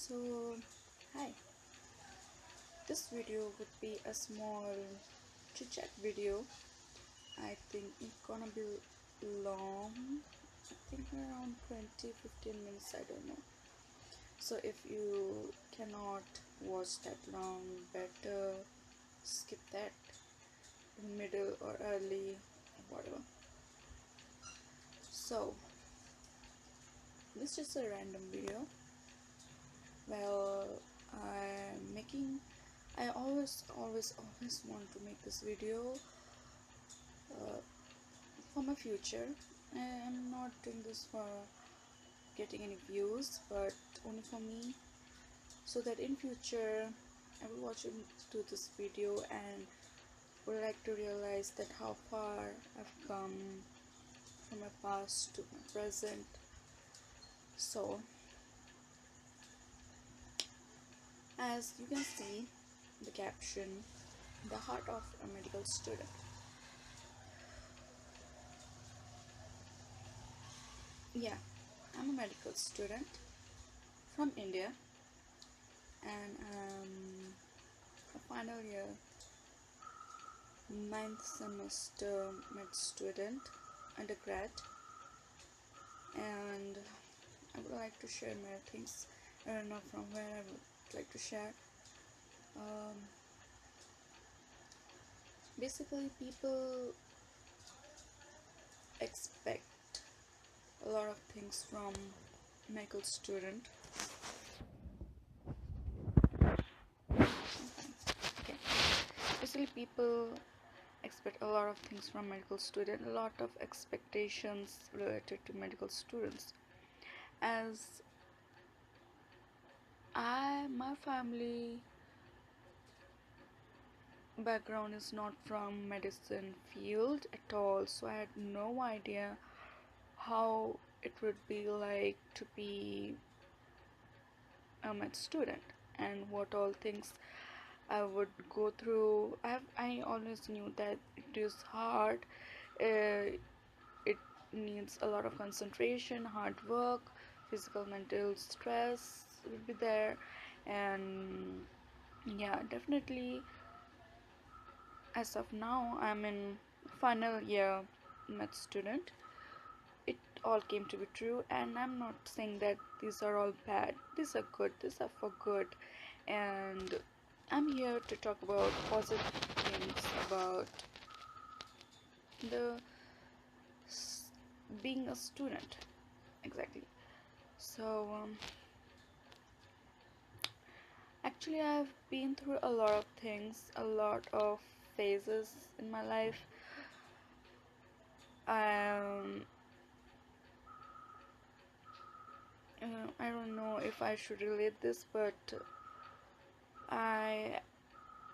So, hi, this video would be a small chit chat video. I think it's gonna be long. I think around 20-15 minutes, I don't know. So, if you cannot watch that long, better skip that in middle or early, whatever. So, this is just a random video. Well, I'm making I always want to make this video uh, for my future. I'm not doing this for getting any views, but only for me, so that in future I will watch into this video and would like to realize that how far I've come from my past to my present. So, as you can see, the caption, the heart of a medical student. Yeah, I'm a medical student from India, and a final year, ninth semester med student, undergrad, and I would like to share my things. I don't know from where I would like to share. Um, Basically, people expect a lot of things from medical student. Okay. Basically, people expect a lot of things from medical student. A lot of expectations related to medical students. As my family background is not from medicine field at all, so I had no idea how it would be like to be a med student and what all things I would go through. I always knew that it is hard. It needs a lot of concentration, hard work, physical, mental stress will be there, and yeah, definitely. As of now, I'm in final year med student. It all came to be true, and I'm not saying that these are all bad. These are good. These are for good, and I'm here to talk about positive things about the being a student. Exactly. So actually, I've been through a lot of things, a lot of phases in my life. Um, I don't know if I should relate this, but I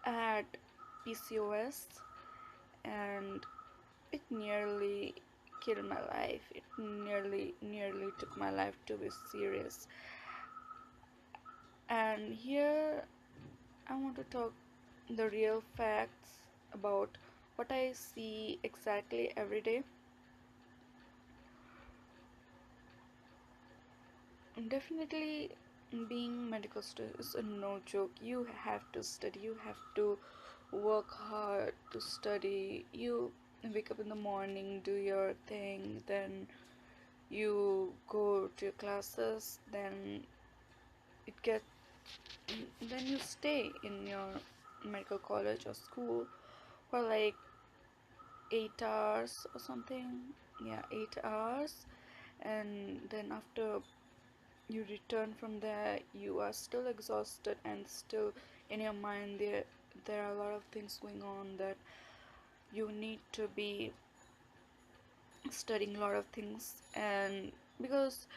had PCOS, and it nearly killed my life. It nearly took my life to be serious. And here I want to talk the real facts about what I see exactly every day. Definitely, being medical student is a no joke. You have to study, you have to work hard to study. You wake up in the morning, do your thing, then you go to your classes, it get then you stay in your medical college or school for like 8 hours or something. Yeah, 8 hours, and then after you return from there, you are still exhausted, and still in your mind there are a lot of things going on, that you need to be studying a lot of things, and because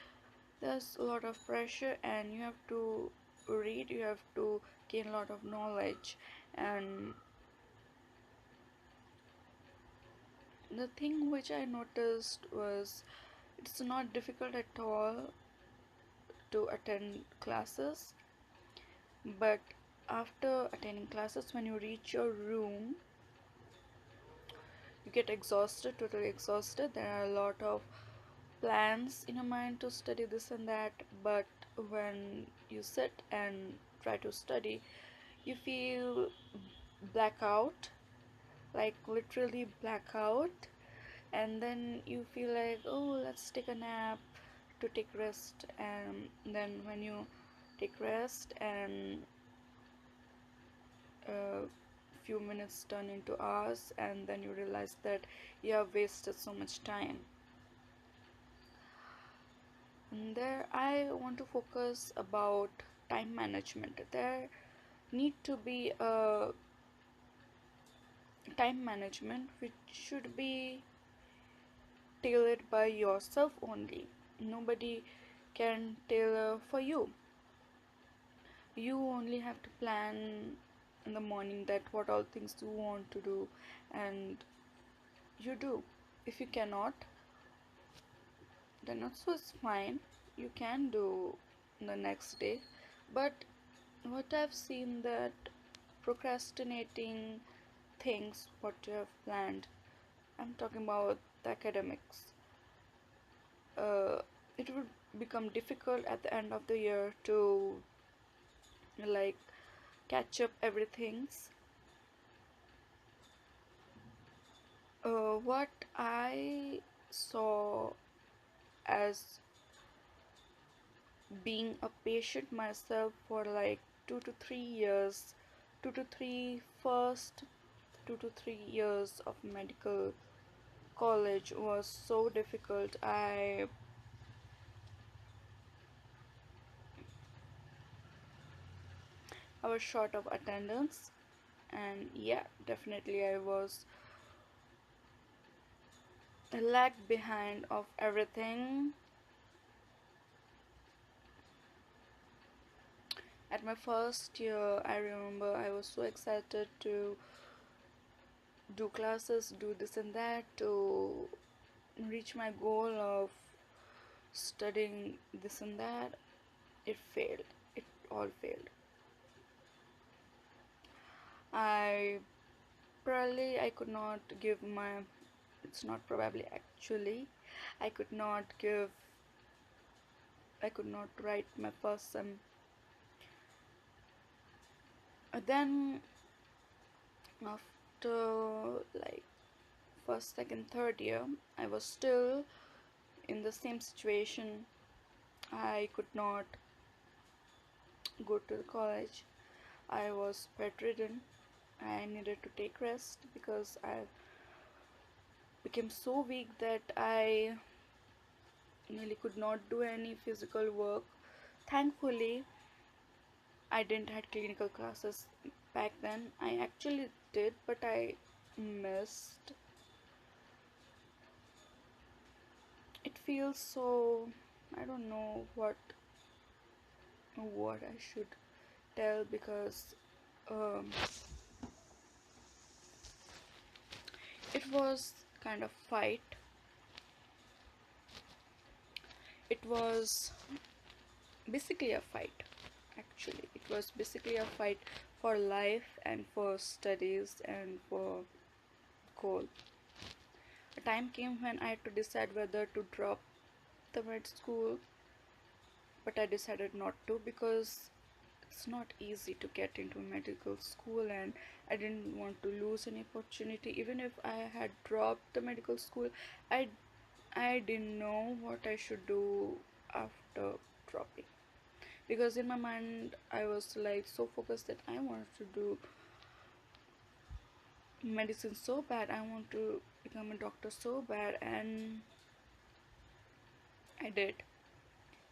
there's a lot of pressure and you have to read, you have to gain a lot of knowledge. And the thing which I noticed was, it's not difficult at all to attend classes, but after attending classes, when you reach your room, you get exhausted, totally exhausted. There are a lot of plans in your mind to study this and that, but when you sit and try to study, you feel blackout, like literally blackout, and then you feel like, oh, let's take a nap to take rest, and then when you take rest and a few minutes turn into hours, and then you realize that you have wasted so much time. And there I want to focus about time management. There need to be a time management which should be tailored by yourself only. Nobody can tailor for you. You only have to plan in the morning that what all things you want to do, and you do. If you cannot, then also it's fine. You can do the next day. But what I've seen that procrastinating things what you have planned, I'm talking about the academics, uh, it would become difficult at the end of the year to like catch up everything. What I saw as being a patient myself for like 2 to 3 years, 2 to 3 years of medical college was so difficult. I was short of attendance, and yeah, definitely I was lagged behind of everything. At my first year, I remember I was so excited to do classes, do this and that to reach my goal of studying this and that. It failed. It all failed. I I could not give my, it's not probably, actually, I could not give, I could not write my first sem. Then after like first, second, third year, I was still in the same situation. I could not go to the college. I was bedridden. I needed to take rest because I became so weak that I nearly could not do any physical work. Thankfully, I didn't had clinical classes back then. I actually did, but I missed. It feels so, I don't know what I should tell, because um, it was kind of fight. It was basically a fight. Actually, it was basically a fight for life and for studies and for goal. A time came when I had to decide whether to drop the med school, but I decided not to because it's not easy to get into medical school, and I didn't want to lose any opportunity. Even if I had dropped the medical school, I I didn't know what I should do after dropping, because in my mind I was like so focused that I wanted to do medicine so bad, I want to become a doctor so bad, and I did.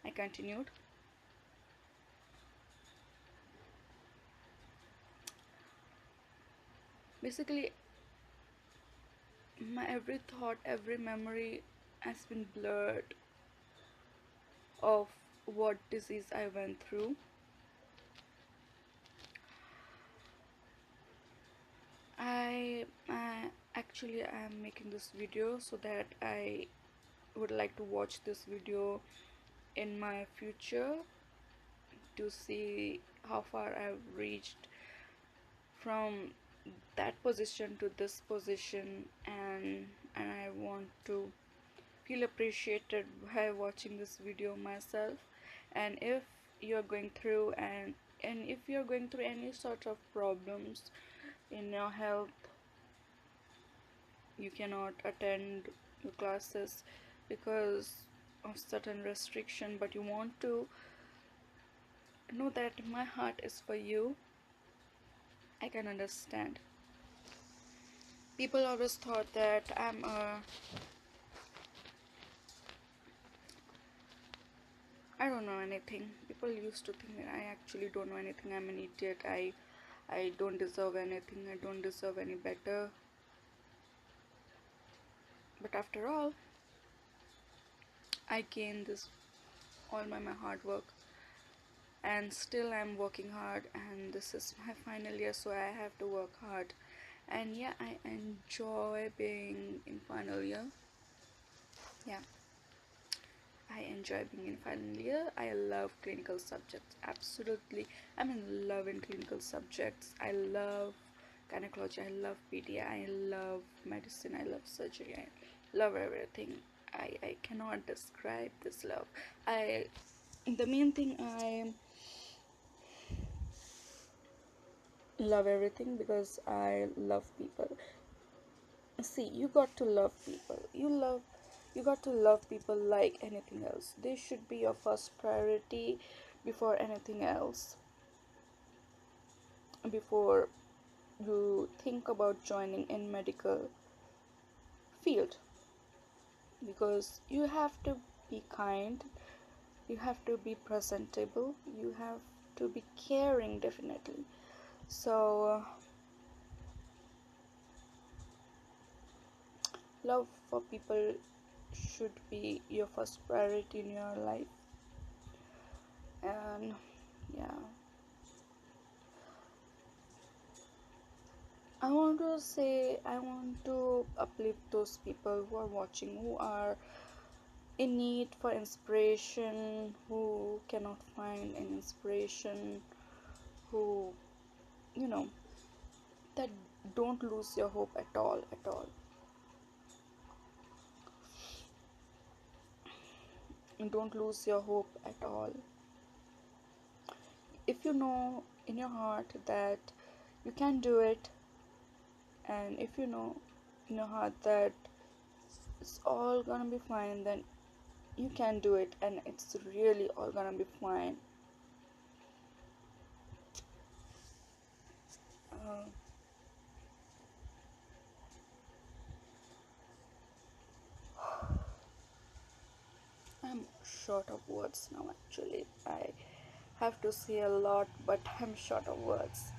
I continued. Basically, my every thought, every memory has been blurred of what disease I went through. I actually am making this video so that I would like to watch this video in my future to see how far I've reached from that position to this position, and I want to feel appreciated by watching this video myself. And if you're going through and if you're going through any sort of problems in your health, you cannot attend your classes because of certain restriction, but you want to know that my heart is for you, I can understand. People always thought that I don't know anything. People used to think that I actually don't know anything. I'm an idiot. I don't deserve anything. I don't deserve any better. But after all, I gained this all by my hard work, and still I'm working hard, and this is my final year, so I have to work hard. And yeah, I enjoy being in final year. Yeah, I enjoy being in final year. I love clinical subjects. Absolutely. I'm in love in clinical subjects. I love gynecology. I love PD. I love medicine. I love surgery. I love everything. I cannot describe this love. The main thing, I love everything because I love people. See, you got to love people. You got to love people like anything else. They should be your first priority before anything else. Before you think about joining in medical field, because you have to be kind, you have to be presentable, you have to be caring, definitely. So love for people should be your first priority in your life. And yeah, I want to say, I want to uplift those people who are watching, who are in need for inspiration, who cannot find an inspiration, who, you know, that don't lose your hope at all, at all. Don't lose your hope at all. If you know in your heart that you can do it, and if you know in your heart that it's all gonna be fine, then you can do it, and it's really all gonna be fine. uh, I'm short of words now. Actually, I have to say a lot, but I'm short of words.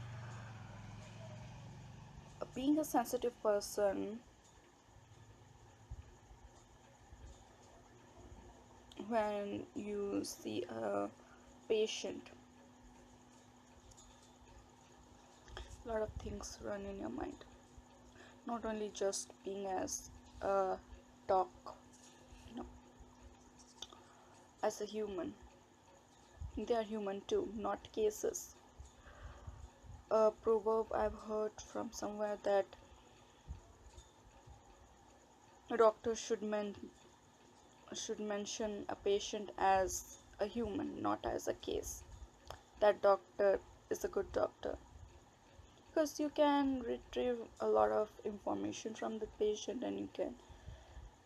Being a sensitive person, when you see a patient, a lot of things run in your mind. Not only just being as a doc, you know, as a human. They are human too, not cases. A proverb I've heard from somewhere that a doctor should mention a patient as a human, not as a case. That doctor is a good doctor, because you can retrieve a lot of information from the patient, and you can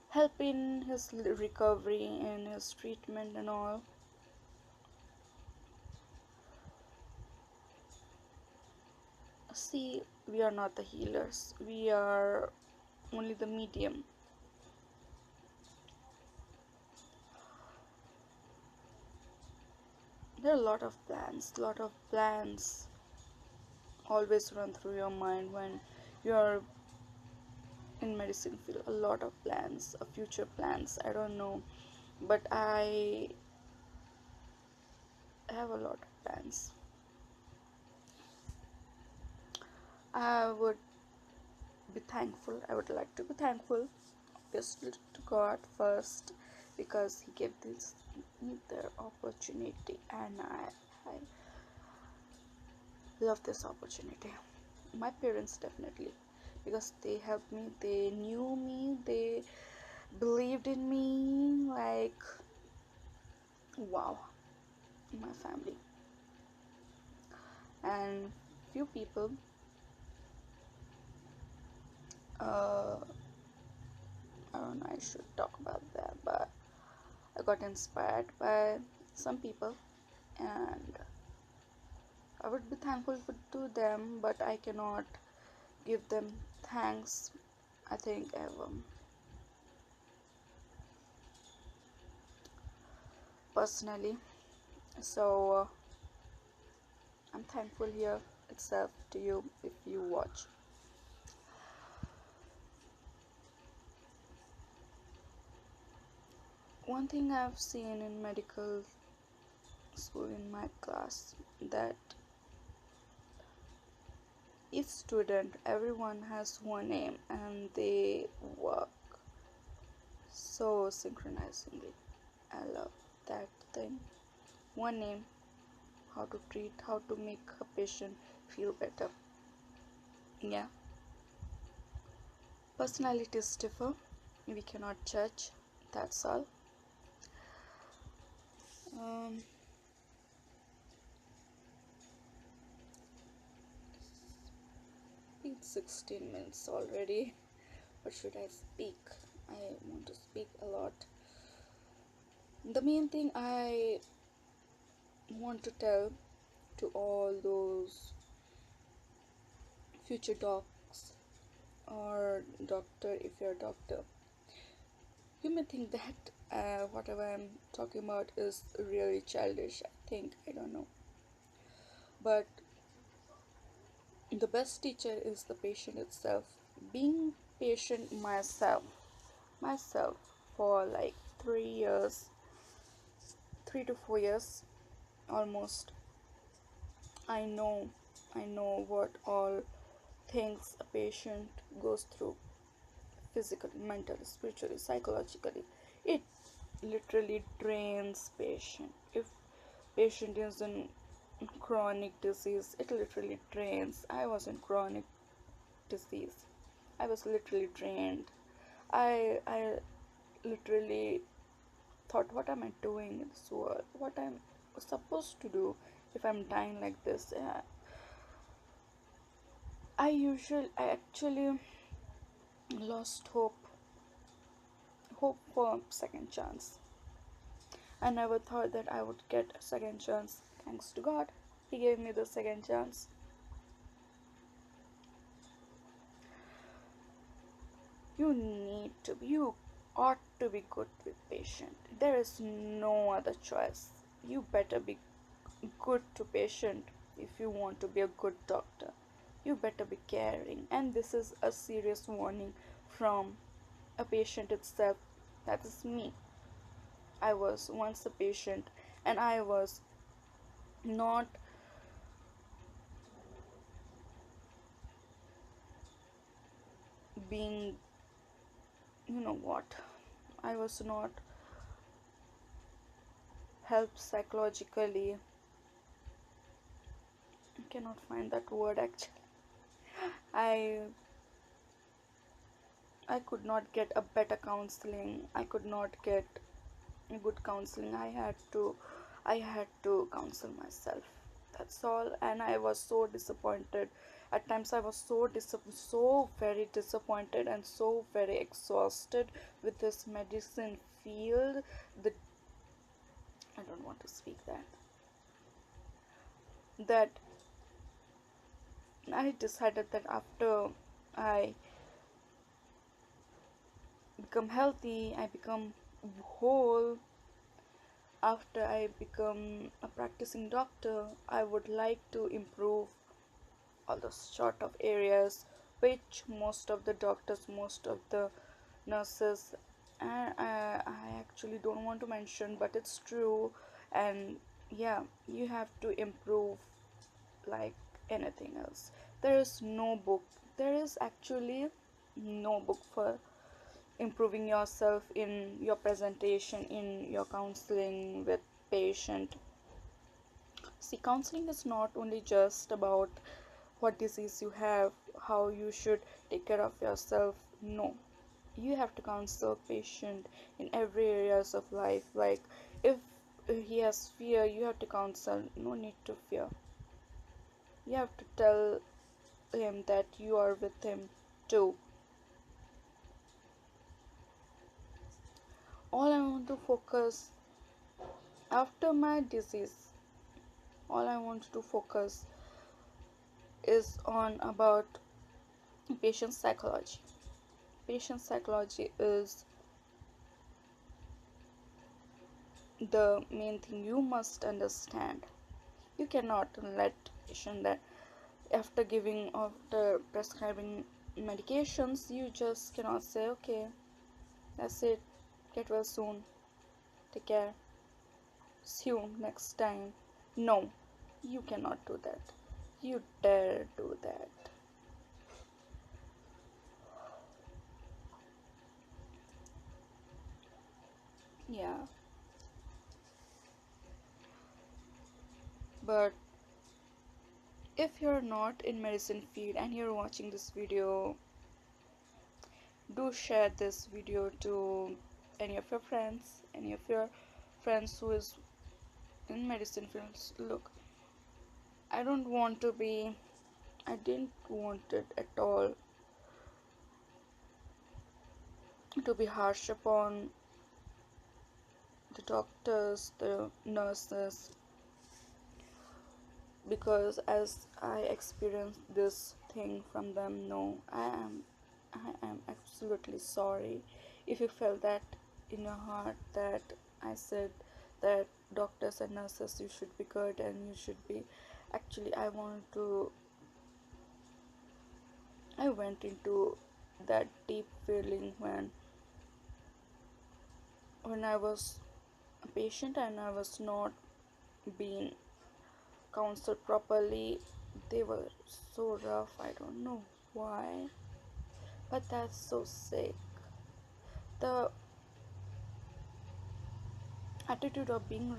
help in his recovery and his treatment and all. See, we are not the healers, we are only the medium. There are a lot of plans always run through your mind when you're in medicine field. A lot of plans, future plans, I don't know, but I have a lot of plans. I would be thankful. I would like to be thankful, obviously, to God first, because He gave this me their opportunity, and I love this opportunity. My parents, definitely, because they helped me. They knew me. They believed in me, like, wow, my family and few people. uh, I don't know, I should talk about that, but I got inspired by some people, and I would be thankful to them, but I cannot give them thanks, I think, ever. Personally, so I'm thankful here itself to you if you watch. One thing I've seen in medical school in my class, that each student, everyone has one aim and they work so synchronizingly. I love that thing. One aim, how to treat, how to make a patient feel better. Yeah, personalities differ, we cannot judge, that's all. um, it's 16 minutes already. What should I speak? I want to speak a lot. The main thing I want to tell to all those future docs or doctor, if you're a doctor, you may think that whatever I'm talking about is really childish. I think, I don't know, but the best teacher is the patient itself. Being patient myself for like 3 years, 3 to 4 years almost, I know, I know what all things a patient goes through, physically, mentally, spiritually, psychologically. It literally drains patient. If patient is in chronic disease, it literally drains. I was in chronic disease. I was literally drained. I literally thought, what am I doing in this world? What I'm supposed to do if I'm dying like this? I actually lost hope for second chance. I never thought that I would get a second chance. Thanks to God, He gave me the second chance. You ought to be good with patient. There is no other choice. You better be good to patient if you want to be a good doctor. You better be caring. And this is a serious warning from a patient itself. That is me. I was once a patient, and I was not being, you know what, I was not helped psychologically. I cannot find that word actually. I I could not get a better counseling. I could not get a good counseling. I had to counsel myself. That's all. And I was so disappointed. At times I was so very disappointed and so very exhausted with this medicine field. The I don't want to speak that I decided that after I become healthy, I become whole, after I become a practicing doctor, I would like to improve all those sort of areas which most of the doctors, most of the nurses, and I actually don't want to mention, but it's true. And yeah, you have to improve like anything else. There is no book, there is actually no book for improving yourself in your presentation, in your counseling with patient. See, counseling is not only just about what disease you have, how you should take care of yourself. No, You have to counsel patient in every areas of life. Like if he has fear, you have to counsel, no need to fear. You have to tell him that you are with him too. All I want to focus after my disease, all I want to focus is on about patient psychology. Patient psychology is the main thing you must understand. You cannot let patient that after prescribing medications, you just cannot say, okay, that's it, get well soon, take care, see you next time. No, you cannot do that. You dare do that. Yeah, but if you're not in medicine field and you're watching this video, do share this video to any of your friends who is in medicine fields. Look, I don't want to be, I didn't want it at all to be harsh upon the doctors, the nurses, because as I experienced this thing from them. No, I am absolutely sorry if you felt that in your heart that I said that doctors and nurses, you should be good and you should be. Actually, I went into that deep feeling when I was a patient and I was not being counseled properly. They were so rough, I don't know why, but that's so sick. The attitude of being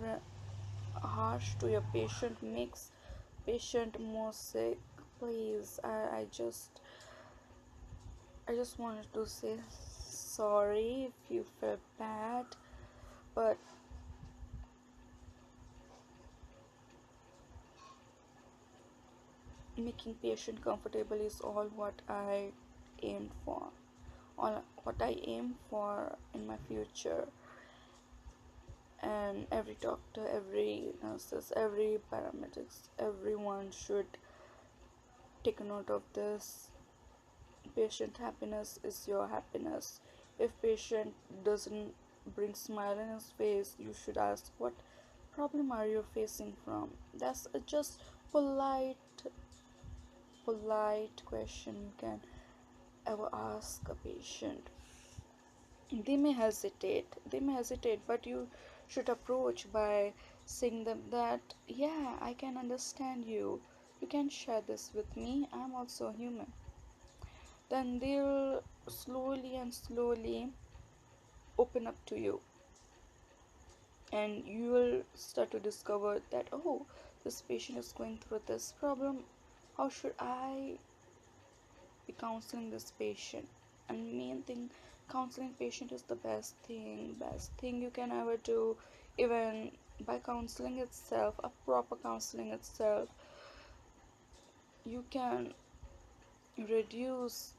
harsh to your patient makes patient more sick. Please, I just wanted to say sorry if you felt bad, but making patient comfortable is all what I aimed for, all what I aim for in my future. And every doctor, every nurses, every paramedics, everyone should take note of this. Patient happiness is your happiness. If patient doesn't bring smile in his face, you should ask, what problem are you facing from? That's a just polite question you can ever ask a patient. They may hesitate, but you should approach by saying them that, yeah, I can understand you, you can share this with me, I'm also human. Then they'll slowly and slowly open up to you, and you will start to discover that, oh, this patient is going through this problem, how should I be counseling this patient? And main thing, counseling patient is the best thing you can ever do. Even by counseling itself, a proper counseling itself, you can reduce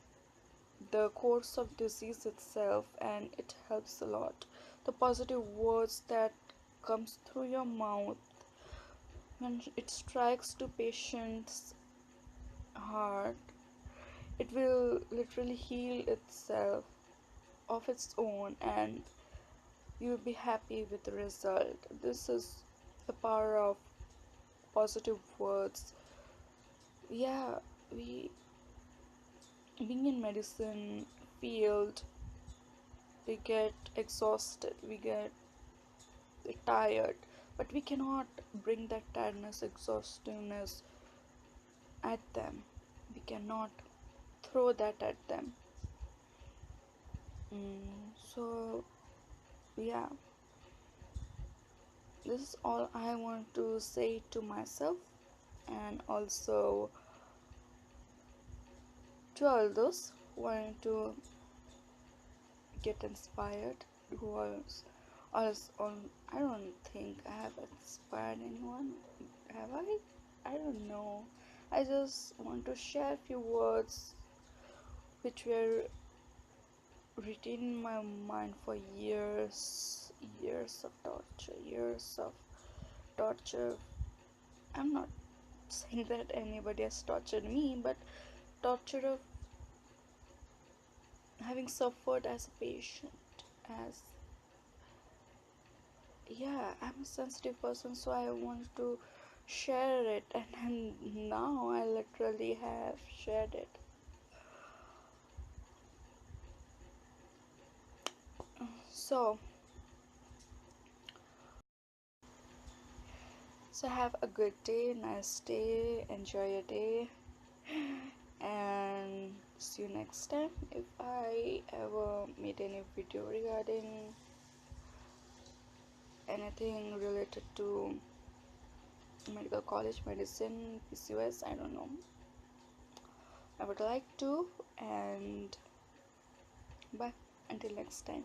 the course of disease itself, and it helps a lot. The positive words that comes through your mouth, when it strikes to patient's heart, it will literally heal itself of its own, and you'll be happy with the result. This is the power of positive words. Yeah, we being in medicine field, we get exhausted, we get tired, but we cannot bring that tiredness, exhaustiveness at them. We cannot throw that at them. So yeah, this is all I want to say to myself, and also to all those who want to get inspired. Who was on? I don't think I have inspired anyone. Have I? I don't know. I just want to share a few words which were written in my mind for years of torture, years of torture. I'm not saying that anybody has tortured me, but torture of having suffered as a patient, as yeah, I'm a sensitive person, so I want to share it, and now I literally have shared it. So, have a good day, nice day, enjoy your day, and see you next time. If I ever made any video regarding anything related to medical college, medicine, PCOS, I don't know. I would like to, and bye until next time.